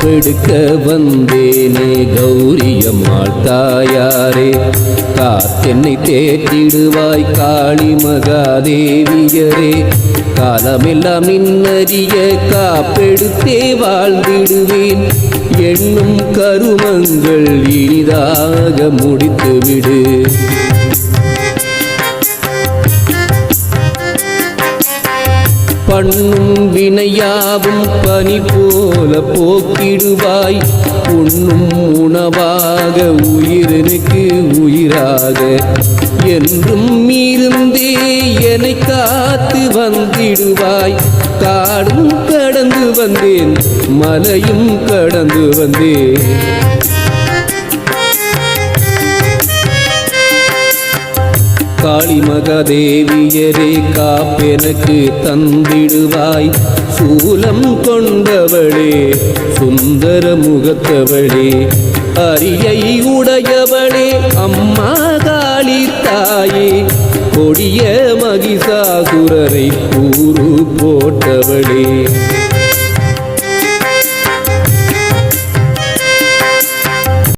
காப்பெடுக்க வந்தேனே கௌரியம்மாள் தாயாரே, காத்தென்னை தேற்றிடுவாய் காளி மகாதேவியரே, காலமெல்லாம் நின்னறிய காப்பெடுத்தே வாழ்ந்திடுவேன், எண்ணும் கருமங்கள் இனிதாக முடித்துவிடு. பண்ணும் வினையாவும் பனி போல போக்கிடுவாய், உண்ணும் உணவாக உயிரனுக்கு உயிராக என்றும் இருந்தே என்னை காத்து வந்திடுவாய். காடும் கடந்து வந்தேன், மலையும் கடந்து வந்தேன், காளி மகாதேவியரே காப்பெனக்கு தந்திடுவாய். சூலம் கொண்டவளே சுந்தர முகத்தவளே, அரியை உடையவளே அம்மா காளி தாயே, கொடிய மகிஷாசுரரை கூறு போட்டவளே.